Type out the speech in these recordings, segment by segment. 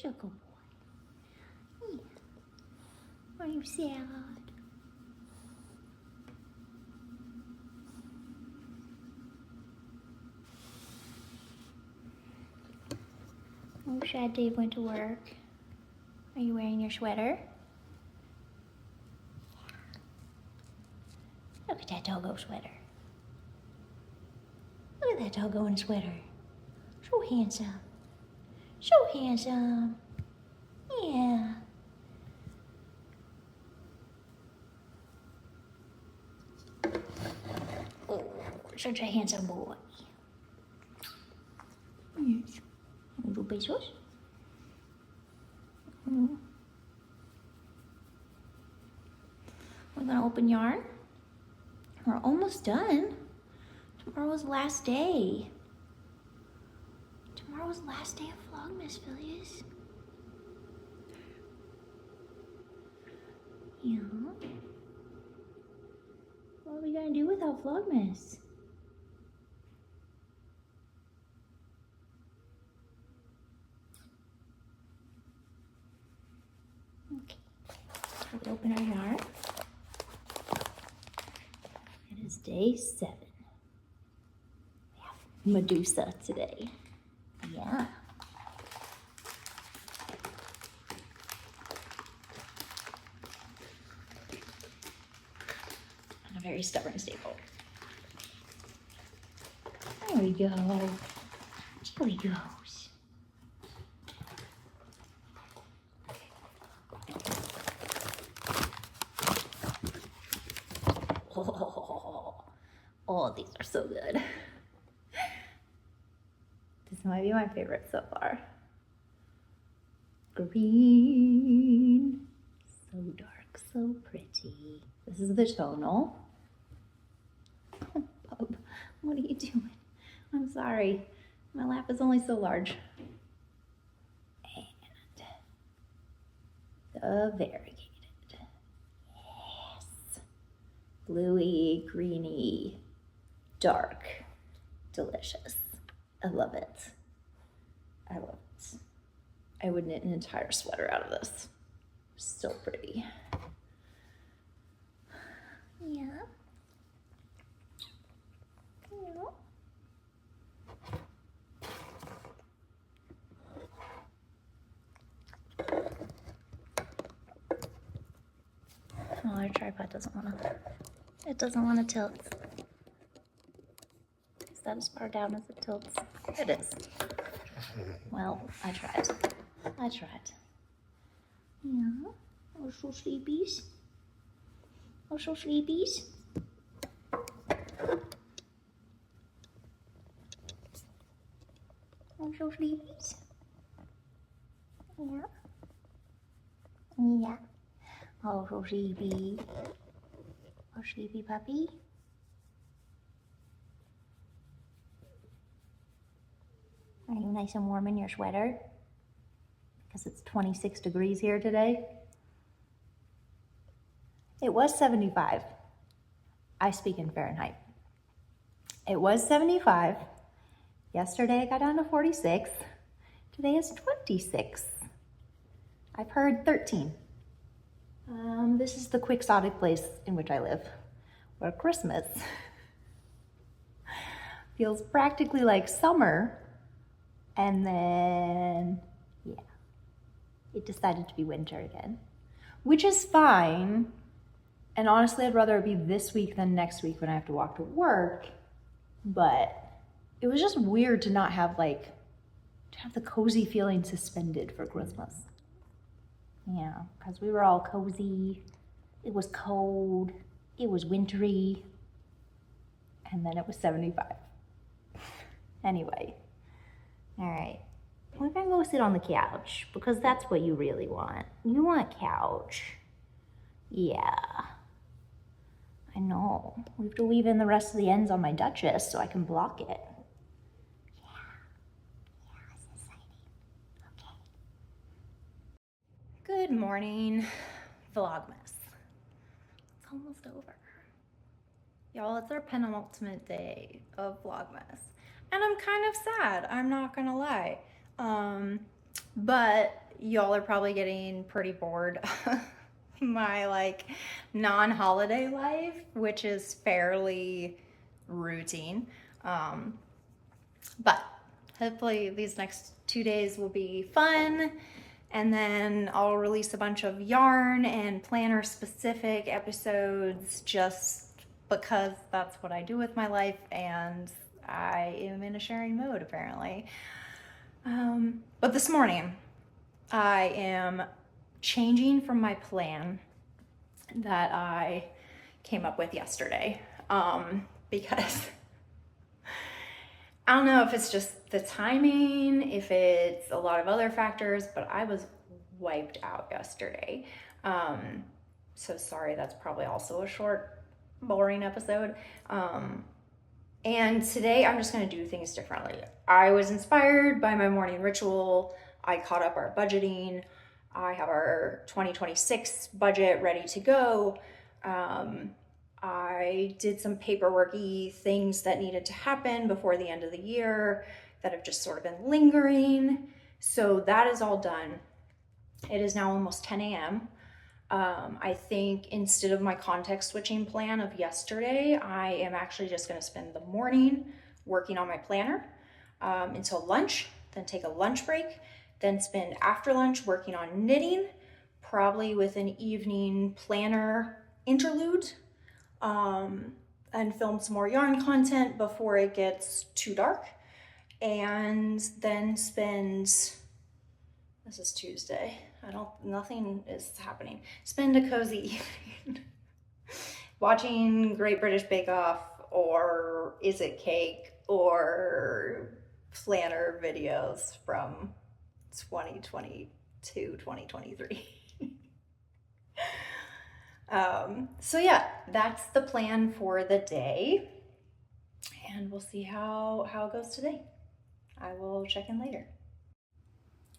He's a good boy. Yeah. Are you sad? Oh, sad Dave went to work. Are you wearing your sweater? Look at that doggo sweater. Look at that doggo in a sweater. So handsome. So handsome. Yeah. Oh, such a handsome boy. Yes. Little besos. We're gonna open yarn. We're almost done. Tomorrow's the last day. Tomorrow's the last day of Vlogmas, Phileas. Yeah. What are we gonna do without Vlogmas? Okay. So we open our yarn. It is day 7. We have Medusa today. Yeah. And a very stubborn staple. There we go. Here he goes. Oh, these are so good. This might be my favorite so far. Green. So dark, so pretty. This is the tonal. Oh, Bub, what are you doing? I'm sorry. My lap is only so large. And the variegated. Yes. Bluey, greeny, dark, delicious. I love it. I love it. I would knit an entire sweater out of this. So pretty. Yeah. Yeah. Oh, our tripod doesn't want to. It doesn't want to tilt. Is that as far down as it tilts? It is. Well, I tried. I tried. Yeah. Oh, so sleepies. Oh, so sleepies. Oh, so sleepies. Yeah. Yeah. Oh, so sleepy. Oh, sleepy puppy. Are you nice and warm in your sweater? Because it's 26 degrees here today. It was 75. I speak in Fahrenheit. It was 75. Yesterday I got down to 46. Today is 26. I've heard 13. This is the quixotic place in which I live, where Christmas feels practically like summer, and then, yeah, it decided to be winter again, which is fine. And honestly, I'd rather it be this week than next week when I have to walk to work, but it was just weird to not have to have the cozy feeling suspended for Christmas. Yeah, because we were all cozy. It was cold. It was wintry. And then it was 75. Anyway. All right. We're going to go sit on the couch because that's what you really want. You want couch. Yeah. I know. We have to weave in the rest of the ends on my Dutchess so I can block it. Good morning, Vlogmas. It's almost over. Y'all, it's our penultimate day of Vlogmas. And I'm kind of sad, I'm not gonna lie. But y'all are probably getting pretty bored of my like non-holiday life, which is fairly routine. But hopefully these next 2 days will be fun. And then I'll release a bunch of yarn and planner specific episodes just because that's what I do with my life, and I am in a sharing mode apparently. But this morning I am changing from my plan that I came up with yesterday, because I don't know if it's just the timing, if it's a lot of other factors, but I was wiped out yesterday. So sorry, that's probably also a short, boring episode. And today I'm just gonna do things differently. I was inspired by my morning ritual. I caught up our budgeting. I have our 2026 budget ready to go. I did some paperworky things that needed to happen before the end of the year that have just sort of been lingering. So that is all done. It is now almost 10 a.m. I think instead of my context switching plan of yesterday, I am actually just going to spend the morning working on my planner until lunch, then take a lunch break, then spend after lunch working on knitting, probably with an evening planner interlude, and film some more yarn content before it gets too dark, and then spend, this is Tuesday, nothing is happening, spend a cozy evening watching Great British Bake Off, or Is It Cake, or planner videos from 2022, 2023. So yeah, that's the plan for the day, and we'll see how it goes today. I will check in later.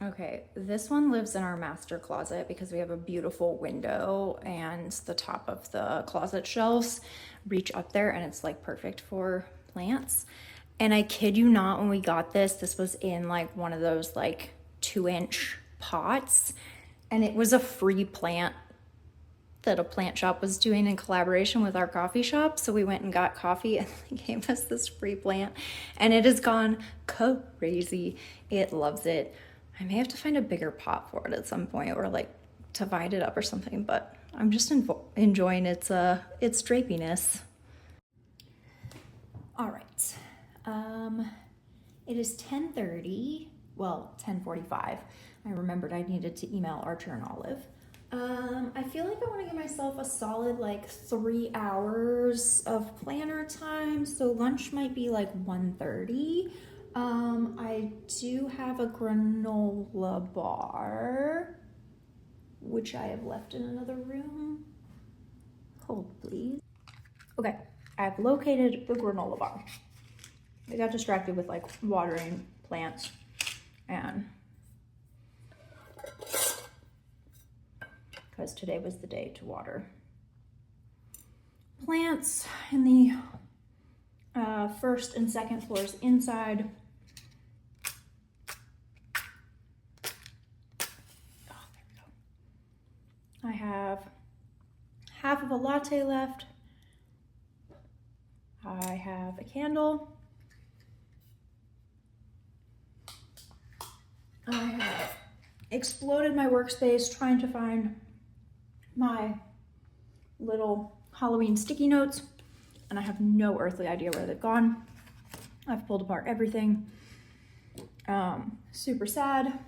Okay, this one lives in our master closet because we have a beautiful window and the top of the closet shelves reach up there, and it's like perfect for plants. And I kid you not, when we got this was in like one of those like 2-inch pots, and it was a free plant that a plant shop was doing in collaboration with our coffee shop. So we went and got coffee and they gave us this free plant, and it has gone crazy. It loves it. I may have to find a bigger pot for it at some point, or like divide it up or something, but I'm just enjoying its drapiness. All right. It is 10:30, well, 10:45. I remembered I needed to email Archer and Olive. I feel like I want to give myself a solid like 3 hours of planner time, so lunch might be like 1:30. I do have a granola bar, which I have left in another room. Hold, please. Okay, I've located the granola bar. I got distracted with like watering plants, and because today was the day to water plants in the first and second floors inside. Oh, there we go. I have half of a latte left. I have a candle. I have exploded my workspace trying to find my little Halloween sticky notes, and I have no earthly idea where they've gone. I've pulled apart everything. Super sad.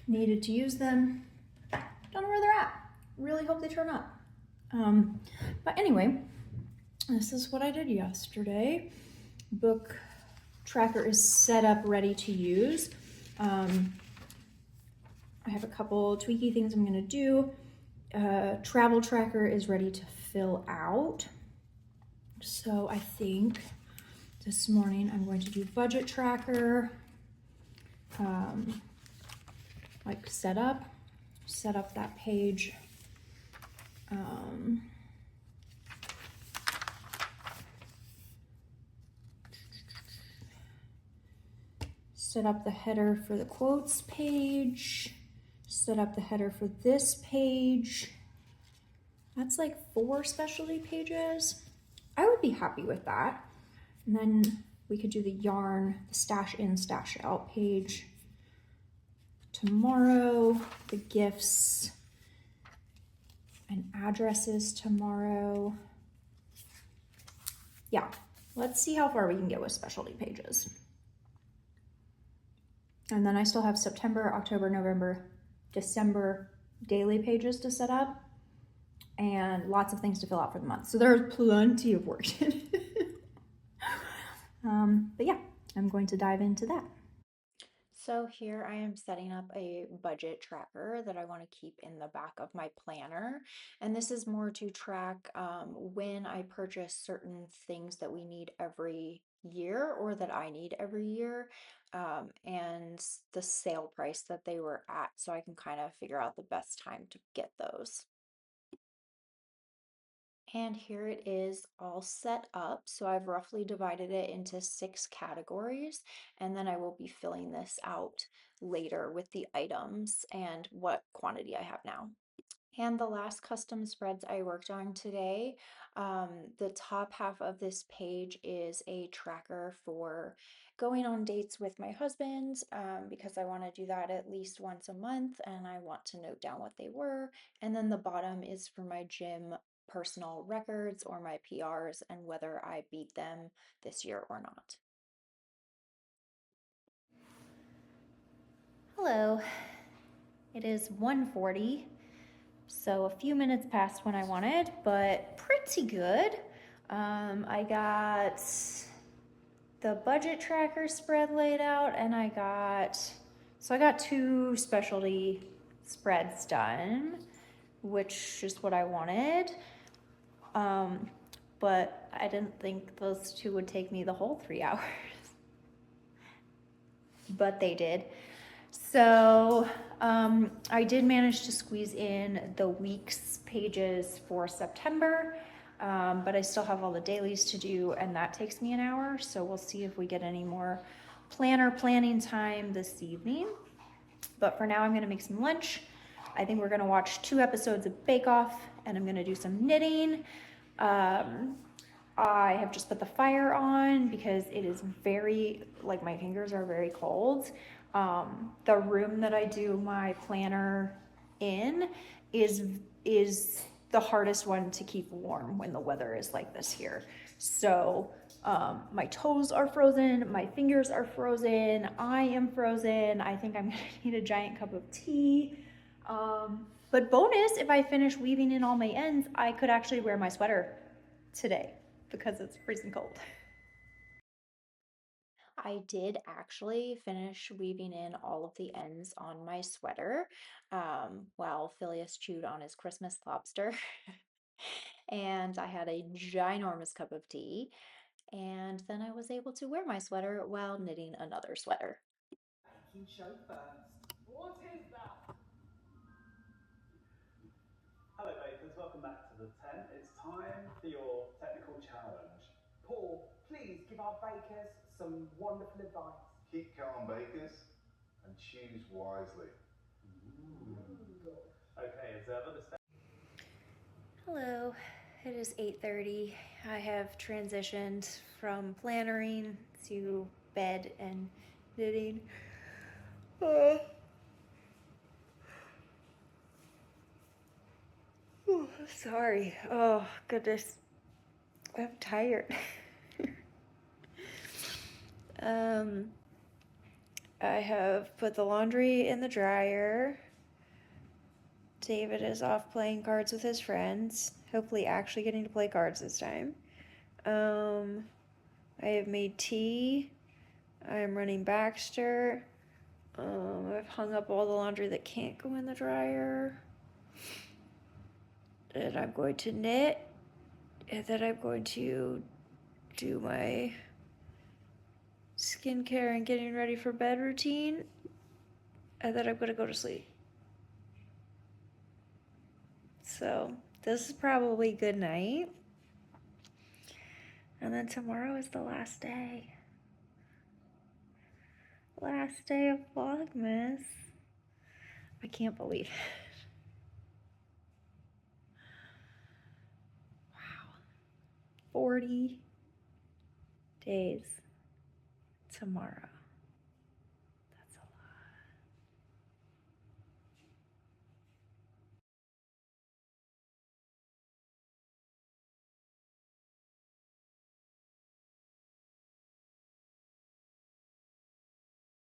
Needed to use them. Don't know where they're at. Really hope they turn up. But anyway, this is what I did yesterday. Book tracker is set up, ready to use. I have a couple tweaky things I'm gonna do. Travel tracker is ready to fill out. So I think this morning I'm going to do budget tracker, like set up that page. Set up the header for the quotes page, set up the header for this page. That's like 4 specialty pages. I would be happy with that. And then we could do the yarn, the stash in, stash out page tomorrow, the gifts and addresses tomorrow. Yeah, let's see how far we can get with specialty pages. And then I still have September, October, November, December daily pages to set up and lots of things to fill out for the month. So there's plenty of work to do. But yeah, I'm going to dive into that. So here I am setting up a budget tracker that I want to keep in the back of my planner. And this is more to track when I purchase certain things that we need every year or that I need every year, and the sale price that they were at, so I can kind of figure out the best time to get those. And here it is all set up. So I've roughly divided it into 6 categories, and then I will be filling this out later with the items and what quantity I have now. And the last custom spreads I worked on today, the top half of this page is a tracker for going on dates with my husband, because I want to do that at least once a month and I want to note down what they were. And then the bottom is for my gym personal records or my PRs and whether I beat them this year or not. Hello, it is 1:40, so a few minutes past when I wanted, but pretty good. I got the budget tracker spread laid out and I got 2 specialty spreads done, which is what I wanted. But I didn't think those 2 would take me the whole 3 hours. But they did. So I did manage to squeeze in the week's pages for September, but I still have all the dailies to do, and that takes me an hour. So we'll see if we get any more planning time this evening. But for now, I'm gonna make some lunch. I think we're gonna watch 2 episodes of Bake Off, and I'm gonna do some knitting. I have just put the fire on because it is very, like, my fingers are very cold. The room that I do my planner in is the hardest one to keep warm when the weather is like this here. So my toes are frozen, my fingers are frozen, I am frozen. I think I'm gonna need a giant cup of tea. But bonus, if I finish weaving in all my ends, I could actually wear my sweater today because it's freezing cold. I did actually finish weaving in all of the ends on my sweater, while Phileas chewed on his Christmas lobster. And I had a ginormous cup of tea, and then I was able to wear my sweater while knitting another sweater. Baking show first. What is that? Hello bakers, welcome back to the tent. It's time for your technical challenge. Paul, please give our bakers some wonderful advice. Keep calm, bakers, and choose wisely. Okay, as ever, the Hello, it is 8:30. I have transitioned from plannering to bed and knitting. Sorry. Oh, goodness. I'm tired. I have put the laundry in the dryer. David is off playing cards with his friends, hopefully actually getting to play cards this time. I have made tea. I am running Baxter. I've hung up all the laundry that can't go in the dryer. And I'm going to knit. And then I'm going to do my skincare and getting ready for bed routine. And then I'm going to go to sleep. So this is probably good night. And then tomorrow is the last day. Last day of Vlogmas. I can't believe it. Wow. 40 days tomorrow.